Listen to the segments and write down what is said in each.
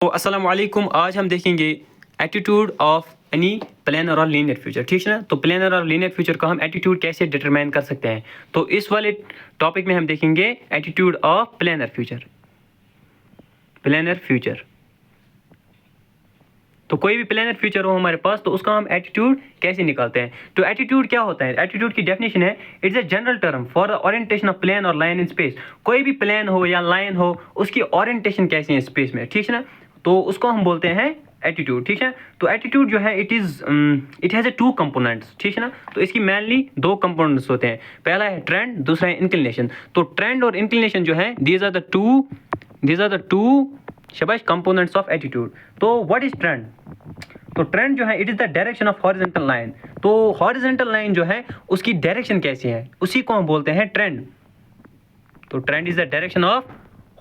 तो अस्सलाम वालेकुम। आज हम देखेंगे एटीट्यूड ऑफ एनी प्लानर और लीनियर फ्यूचर। ठीक है ना। तो प्लानर और लीनियर फ्यूचर का हम एटीट्यूड कैसे डिटरमाइन कर सकते हैं। तो इस वाले टॉपिक में हम देखेंगे attitude of planar feature. Planar feature तो कोई भी प्लानर फ्यूचर हो हमारे पास तो उसका हम एटीट्यूड कैसे निकालते हैं। तो एटीट्यूड क्या होता है। एटीट्यूड की डेफिनेशन है it's a general term for the orientation of plane और लाइन इन स्पेस। कोई भी प्लेन हो या लाइन हो उसकी ओरिएंटेशन कैसी है स्पेस में। ठीक है ना। तो उसको हम बोलते हैं एटीट्यूड। ठीक है। तो एटीट्यूड जो है it has a two components. ठीक है ना। तो इसकी मेनली दो कंपोनेंट्स होते हैं। पहला है ट्रेंड, दूसरा है इंक्लिनेशन। तो ट्रेंड और इंक्लिनेशन जो है दीज आर द टू शाबाश कंपोनेंट्स ऑफ एटीट्यूड। तो व्हाट इज ट्रेंड। तो ट्रेंड जो है it is the direction of horizontal line. तो हॉरिजॉन्टल लाइन जो है उसकी डायरेक्शन कैसी है उसी को हम बोलते हैं ट्रेंड। तो trend is the direction of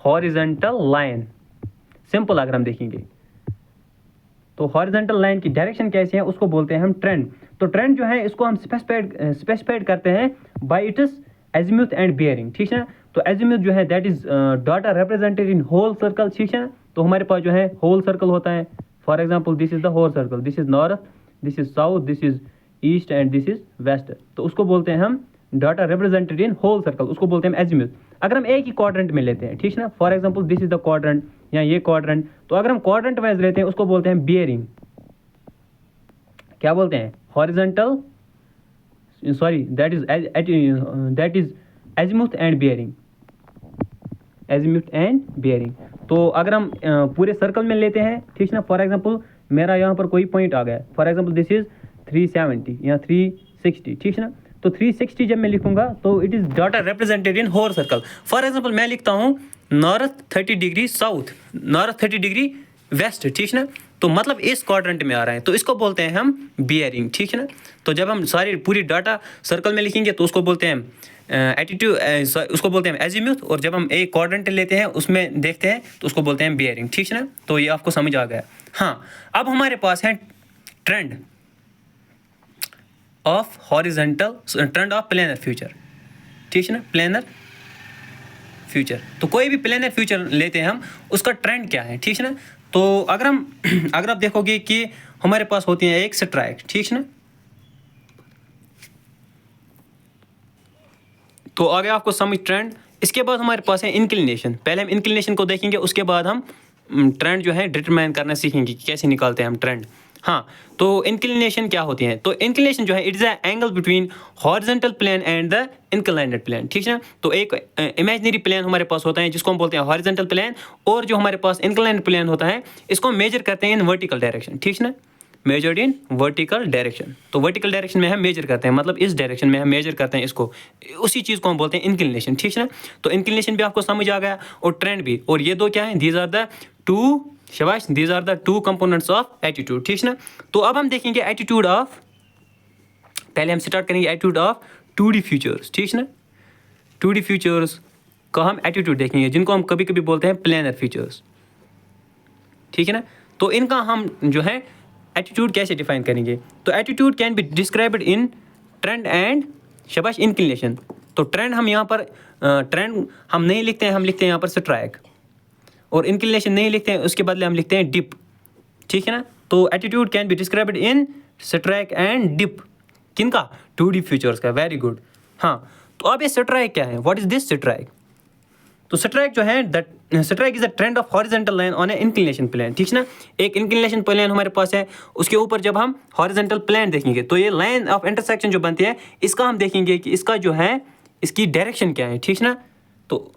horizontal line. Simple अगर हम देखेंगे तो हॉरिजॉन्टल लाइन की डायरेक्शन कैसी है उसको बोलते हैं हम ट्रेंड। तो ट्रेंड जो है इसको हम स्पेसिफाइड करते हैं by its azimuth and bearing. ठीक है ना। तो एजीमुथ जो है that is that are represented in whole circle. ठीक है ना। तो हमारे पास जो है होल सर्कल होता है। For example this is the whole circle, this is north, this is south, this is east and this is west. तो उसको बोलते हैं हम that are represented in whole circle, उसको बोलते हैं एजीमुथ। अगर हम एक ही क्वाड्रेंट में लेते हैं, ठीक है ना, for example this is the quadrant या ये क्वाड्रेंट, तो अगर हम क्वाड्रेंट वाइज लेते हैं उसको बोलते हैं बियरिंग। क्या बोलते हैं horizontal, sorry that is azimuth and bearing. Azimuth and bearing. तो अगर हम पूरे सर्कल में लेते हैं, ठीक है ना, फॉर एग्जांपल मेरा यहाँ पर कोई पॉइंट आ गया, फॉर एग्जांपल दिस इज 370 या 360। ठीक है ना। तो 360 जब मैं लिखूंगा तो it is that are represented in whole circle. For example मैं लिखता हूँ north 30 degree south, north 30 degree west. ठीक है ना। तो मतलब इस क्वाड्रेंट में आ रहा है तो इसको बोलते हैं हम बियरिंग। ठीक है ना। तो जब हम सारी पूरी डाटा सर्कल में लिखेंगे तो उसको बोलते हैं एटीट्यूड, उसको बोलते हैं एजीमुथ। और जब हम एक क्वाड्रेंट लेते हैं उसमें देखते हैं तो उसको बोलते हैं बियरिंग। ठीक है ना। तो ये आपको समझ आ गया। हाँ, अब हमारे पास है trend of horizontal, trend of planar future. ठीक है ना। प्लेनर फ्यूचर तो कोई भी प्लेनर फ्यूचर लेते हैं हम, उसका ट्रेंड क्या है। ठीक है ना। तो अगर आप देखोगे कि हमारे पास होती है एक स्ट्राइक। ठीक है ना। तो आगे आपको समझ ट्रेंड। इसके बाद हमारे पास है इंक्लिनेशन। पहले हम इंक्लिनेशन को देखेंगे, उसके बाद हम ट्रेंड जो है डिटरमाइन करना सीखेंगे कि कैसे निकालते हैं हम ट्रेंड। हाँ, तो इंक्लिनेशन क्या होती है। तो इंक्लिनेशन जो है it is a angle between horizontal plane and the inclined plane. ठीक है ना। तो एक इमेजिनरी प्लेन हमारे पास होता है जिसको हम बोलते हैं हॉरिजॉन्टल प्लेन, और जो हमारे पास इंक्लाइंड प्लेन होता है इसको हम मेजर करते हैं इन वर्टिकल डायरेक्शन। ठीक है ना। Measured in vertical direction. तो वर्टिकल डायरेक्शन में हम मेजर करते हैं, मतलब इस डायरेक्शन में हम मेजर करते हैं इसको, उसी चीज़ को हम बोलते हैं इंक्लिनेशन। ठीक है ना। तो इंक्लिनेशन भी आपको समझ आ गया और ट्रेंड भी। और ये दो क्या है, दीज आर द टू, शाबाश, these are the two components of attitude. ठीक है ना। तो अब हम देखेंगे एटीट्यूड ऑफ, पहले हम स्टार्ट करेंगे एटीट्यूड ऑफ 2D फ्यूचर्स। ठीक है ना। 2D फ्यूचर्स का हम एटीट्यूड देखेंगे जिनको हम कभी कभी बोलते हैं प्लेनर फ्यूचर्स। ठीक है ना। तो इनका हम जो है एटीट्यूड कैसे डिफाइन करेंगे। तो attitude can be described in trend and शाबाश इंक्लिनेशन। तो ट्रेंड हम यहाँ पर ट्रेंड हम नहीं लिखते हैं, हम लिखते हैं यहाँ पर स्ट्राइक। और इंक्लिनेशन नहीं लिखते हैं, उसके बदले हम लिखते हैं डिप। ठीक है ना। तो attitude can be described in strike and dip. किनका, 2D फ्यूचर्स का। Very good. हाँ, तो अब ये स्ट्राइक क्या है, व्हाट इज दिस स्ट्राइक। तो स्ट्राइक जो है that strike is the trend of horizontal line on a inclination plane. ठीक है ना। एक इंक्लिनेशन प्लेन हमारे पास है, उसके ऊपर जब हम हॉरिजॉन्टल प्लेन देखेंगे तो ये लाइन ऑफ इंटरसेक्शन जो बनती है इसका हम देखेंगे कि इसका जो है इसकी डायरेक्शन क्या है। ठीक है ना। तो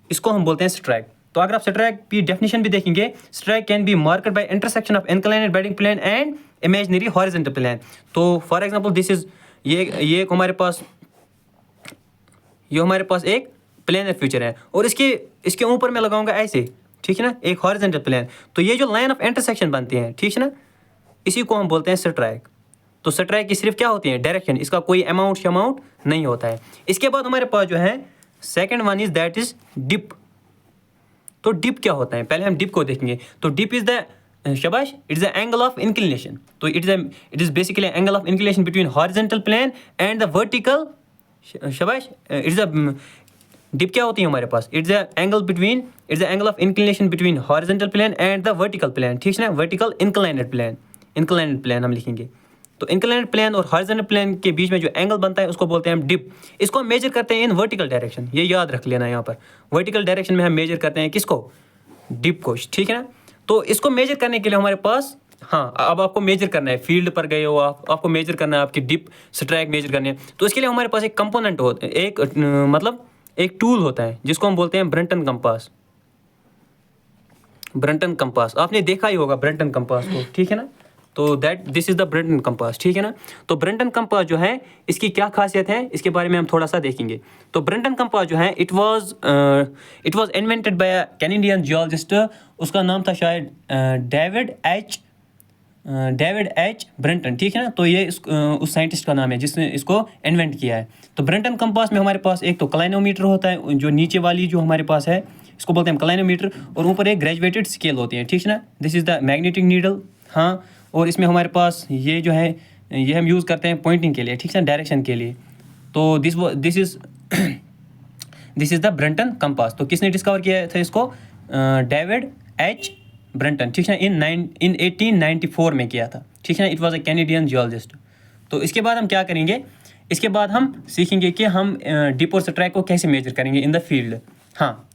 इसको हम बोलते हैं स्ट्राइक। तो अगर आप स्ट्राइक की डेफिनेशन भी देखेंगे, strike can be marked by intersection of inclined bending plane and imaginary horizontal plane. तो फॉर एग्जांपल दिस इज ये हमारे पास एक प्लेनर फ्यूचर है और इसके ऊपर मैं लगाऊंगा ऐसे। ठीक है ना, एक हॉरिजॉन्टल प्लेन। तो ये जो लाइन ऑफ इंटरसेक्शन बनती है, ठीक है ना, इसी को हम बोलते हैं स्ट्राइक। तो स्ट्राइक की सिर्फ क्या होती है, डायरेक्शन, इसका कोई अमाउंट नहीं होता है। इसके बाद हमारे पास जो है second one is that is dip. तो डिप क्या होता है, पहले हम डिप को देखेंगे। तो डिप इज द शाबाश, it is the angle of inclination. तो it is basically angle of inclination between horizontal plane and the vertical, शाबाश, इट इज डिप क्या होती है हमारे पास? It's the angle of inclination between horizontal plane and the vertical plane, ठीक है ना, वर्टिकल इंक्लाइनेड प्लेन हम लिखेंगे। तो इंक्लाइनेड प्लेन और हॉरिजॉन्टल प्लेन के बीच में जो एंगल बनता है उसको बोलते हैं हम डिप। इसको हम मेजर करते हैं इन वर्टिकल डायरेक्शन, ये याद रख लेना यहाँ पर, वर्टिकल डायरेक्शन में हम मेजर करते हैं किसको? डिप को, ठीक है ना। तो इसको मेजर करने के लिए हमारे पास, हाँ, अब आपको मेजर करना है, फील्ड पर गए हो आपको मेजर करना है, आपकी डिप स्ट्राइक मेजर करनी है। तो इसके लिए हमारे पास एक कंपोनेंट होता है, मतलब एक टूल होता है जिसको हम बोलते हैं ब्रंटन कंपास। ब्रंटन कंपास आपने देखा ही होगा ब्रंटन कंपास को, ठीक है ना। तो this is the Brunton compass, ठीक है ना। तो ब्रंटन कंपास जो है इसकी क्या खासियत है इसके बारे में हम थोड़ा सा देखेंगे। तो ब्रंटन कंपास जो है it was invented by a Canadian geologist, उसका नाम था शायद डेविड एच ब्रंटन, ठीक है ना। तो ये उस साइंटिस्ट का नाम है जिसने इसको इन्वेंट किया है। तो ब्रंटन कंपास में हमारे पास एक तो क्लाइनोमीटर होता है, जो नीचे वाली जो हमारे पास है इसको बोलते हैं क्लाइनोमीटर, और ऊपर एक ग्रेजुएटेड स्केल होती है, ठीक है ना। This is the magnetic needle, हाँ। और इसमें हमारे पास ये जो है ये हम यूज़ करते हैं पॉइंटिंग के लिए, ठीक है ना, डायरेक्शन के लिए। तो this is the Brunton compass. तो किसने डिस्कवर किया था इसको? डेविड एच ब्रंटन, ठीक है, इन 1894 में किया था, ठीक है ना। It was a Canadian geologist. तो इसके बाद हम क्या करेंगे, इसके बाद हम सीखेंगे कि हम डिप और स्ट्राइक को कैसे मेजर करेंगे इन द फील्ड। हाँ,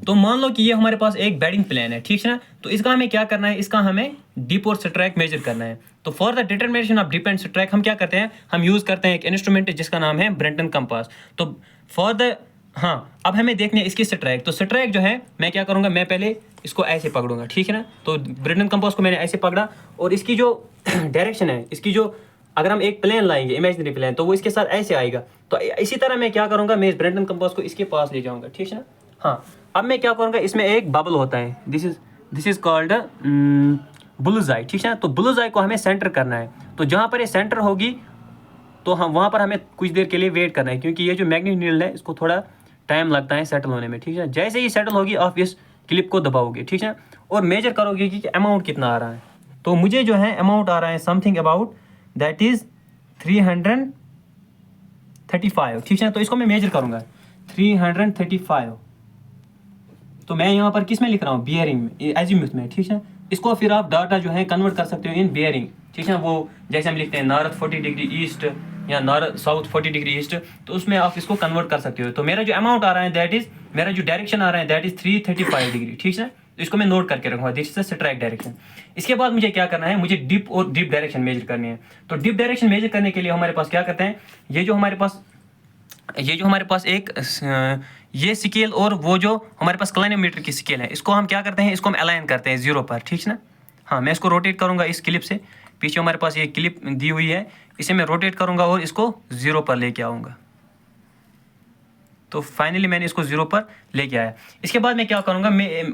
तो मान लो कि ये हमारे पास एक बेडिंग प्लेन है, ठीक है ना। तो इसका हमें क्या करना है, इसका हमें डिप और स्ट्राइक मेजर करना है। तो for the determination of dip and strike हम क्या करते हैं, हम यूज़ करते हैं एक इंस्ट्रूमेंट जिसका नाम है ब्रंटन कंपास। तो अब हमें देखने इसकी स्ट्राइक। तो स्ट्राइक जो है मैं क्या करूँगा, मैं पहले इसको ऐसे पकड़ूंगा, ठीक है ना। तो ब्रंटन कंपास को मैंने ऐसे पकड़ा और इसकी जो डायरेक्शन है, इसकी जो, अगर हम एक प्लेन लाएंगे इमेजिनरी प्लेन तो वो इसके साथ ऐसे आएगा। तो इसी तरह मैं क्या करूँगा, मैं इस ब्रंटन कंपास को इसके पास ले जाऊँगा, ठीक है ना। हाँ, अब मैं क्या करूँगा, इसमें एक बबल होता है, दिस इज कॉल्ड बुल्स आई, ठीक है ना। तो बुल्स आई को हमें सेंटर करना है। तो जहाँ पर ये सेंटर होगी तो हम वहाँ पर हमें कुछ देर के लिए वेट करना है, क्योंकि ये जो मैग्नेटिक नीडल है इसको थोड़ा टाइम लगता है सेटल होने में, ठीक है। जैसे ही सेटल होगी आप इस क्लिप को दबाओगे, ठीक है, और मेजर करोगे कि अमाउंट कितना आ रहा है। तो मुझे जो है अमाउंट आ रहा है समथिंग अबाउट दैट इज़ 335, ठीक है। तो इसको मैं मेजर करूँगा 335। तो मैं यहाँ पर किस में लिख रहा हूँ, बियरिंग में, एजीम्यूथ में, ठीक है। इसको फिर आप डाटा जो है कन्वर्ट कर सकते हो इन बियरिंग, ठीक है। वो जैसे हम लिखते हैं नॉर्थ 40 डिग्री ईस्ट या नॉर्थ साउथ 40 डिग्री ईस्ट, तो उसमें आप इसको कन्वर्ट कर सकते हो। तो मेरा जो अमाउंट आ रहा है दैट इज, मेरा जो डायरेक्शन आ रहा है दैट इज 335 डिग्री, ठीक है। तो इसको मैं नोट करके रखूँगा, दिस इज स्ट्राइक डायरेक्शन। इसके बाद मुझे क्या करना है, मुझे डिप और डिप डायरेक्शन मेजर करनी है। तो डिप डायरेक्शन मेजर करने के लिए हमारे पास क्या करते हैं, ये जो हमारे पास एक ये स्केल और वो जो हमारे पास क्लाइनोमीटर की स्केल है, इसको हम क्या करते हैं, इसको हम अलाइन करते हैं 0 पर, ठीक है ना। हाँ, मैं इसको रोटेट करूँगा इस क्लिप से, पीछे हमारे पास ये क्लिप दी हुई है, इसे मैं रोटेट करूँगा और इसको 0 पर लेके आऊँगा। तो फाइनली मैंने इसको 0 पर लेके आया। इसके बाद मैं क्या करूँगा,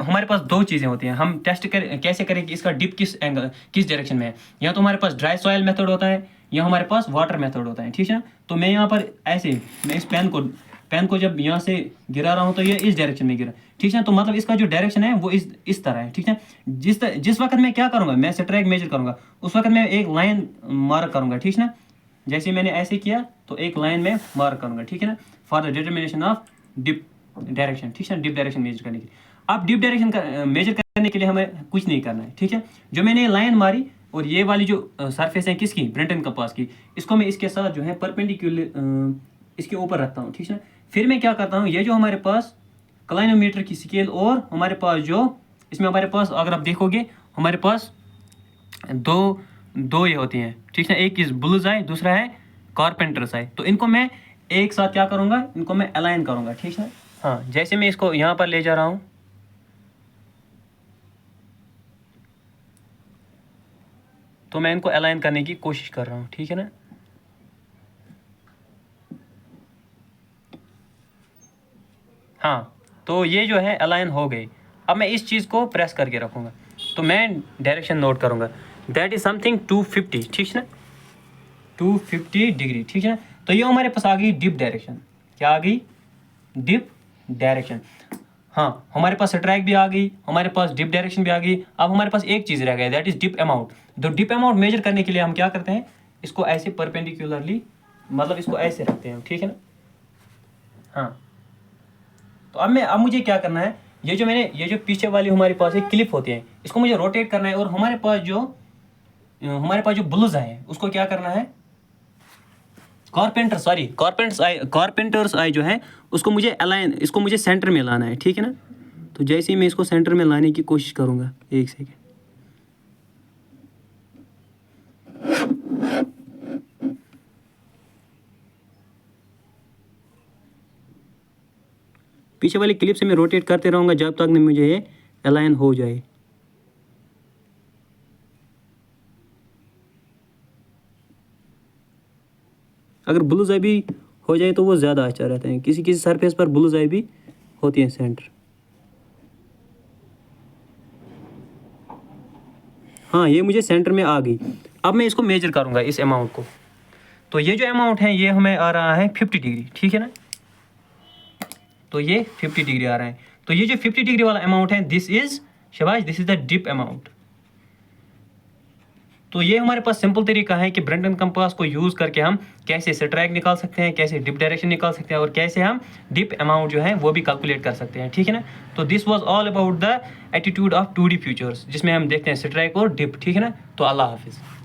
हमारे पास दो चीज़ें होती हैं, हम टेस्ट कैसे करें कि इसका डिप किस डायरेक्शन में है। या तो हमारे पास ड्राई सॉइल मेथड होता है या हमारे पास वाटर मेथड होता है, ठीक है। तो मैं यहाँ पर ऐसे, मैं इस पेन को जब यहाँ से गिरा रहा हूँ तो ये इस डायरेक्शन में गिरा, ठीक है। तो मतलब इसका जो डायरेक्शन है वो इस तरह है, ठीक है। जिस वक्त मैं क्या करूँगा, मैं स्ट्राइक मेजर करूँगा, उस वक्त मैं एक लाइन मार्क करूँगा, ठीक है ना। जैसे मैंने ऐसे किया तो एक लाइन में मार्क करूँगा, ठीक है ना, for the determination of dip direction, ठीक है, डिप डायरेक्शन मेजर करने के लिए। अब डिप डायरेक्शन मेजर करने के लिए हमें कुछ नहीं करना है, ठीक है। जो मैंने लाइन मारी और ये वाली जो सरफेस है किसकी, ब्रंटन कंपास की, इसको मैं इसके साथ जो है परपेंडिकुलर इसके ऊपर रखता हूँ, ठीक है। फिर मैं क्या करता हूँ, ये जो हमारे पास क्लाइनोमीटर की स्केल और हमारे पास जो इसमें हमारे पास अगर आप देखोगे हमारे पास दो ये होती हैं, ठीक है। एक इस बुल्स आई, दूसरा है कारपेंटर्स आई। तो इनको मैं एक साथ क्या करूँगा, इनको मैं अलाइन करूँगा, ठीक है। हाँ, जैसे मैं इसको यहाँ पर ले जा रहा हूँ, तो मैं इनको अलाइन करने की कोशिश कर रहा हूँ, ठीक है ना। हाँ, तो ये जो है अलाइन हो गई। अब मैं इस चीज़ को प्रेस करके रखूँगा, तो मैं डायरेक्शन नोट करूँगा दैट इज़ समथिंग 250, ठीक है ना, 250 डिग्री, ठीक है ना। तो ये हमारे पास आ गई डिप डायरेक्शन, क्या आ गई, डिप डायरेक्शन। हाँ, हमारे पास स्ट्राइक भी आ गई, हमारे पास डिप डायरेक्शन भी आ गई। अब हमारे पास एक चीज़ रह गई दैट इज़ डिप अमाउंट। तो डिप अमाउंट मेजर करने के लिए हम क्या करते हैं, इसको ऐसे परपेंडिकुलरली मतलब इसको ऐसे रखते हैं, ठीक है ना। हाँ, तो अब मुझे क्या करना है, ये जो पीछे वाली हमारे पास एक क्लिप होती है, इसको मुझे रोटेट करना है, और हमारे पास जो बुल्स है उसको क्या करना है, कारपेंटर्स आई जो है उसको मुझे अलाइन, इसको मुझे सेंटर में लाना है, ठीक है ना। तो जैसे ही मैं इसको सेंटर में लाने की कोशिश करूँगा, एक सेकेंड, पीछे वाली क्लिप से मैं रोटेट करते रहूँगा जब तक नहीं मुझे ये अलाइन हो जाए। अगर बुल्स आई भी हो जाए तो वो ज़्यादा अच्छा रहता है, किसी किसी सरफेस पर बुल्स आई भी होती है सेंटर। हाँ, ये मुझे सेंटर में आ गई। अब मैं इसको मेजर करूँगा इस अमाउंट को। तो ये जो अमाउंट है ये हमें आ रहा है 50 डिग्री, ठीक है ना। तो ये 50 डिग्री आ रहा है। तो ये जो 50 डिग्री वाला अमाउंट है, this is the dip amount. तो ये हमारे पास सिंपल तरीका है कि ब्रेंटन कंपास को यूज़ करके हम कैसे स्ट्राइक निकाल सकते हैं, कैसे डिप डायरेक्शन निकाल सकते हैं, और कैसे हम डिप अमाउंट जो है वो भी कैलकुलेट कर सकते हैं, ठीक है ना। तो this was all about the attitude of 2D futures, जिसमें हम देखते हैं स्ट्राइक और डिप, ठीक है ना। तो अल्लाह हाफिज़।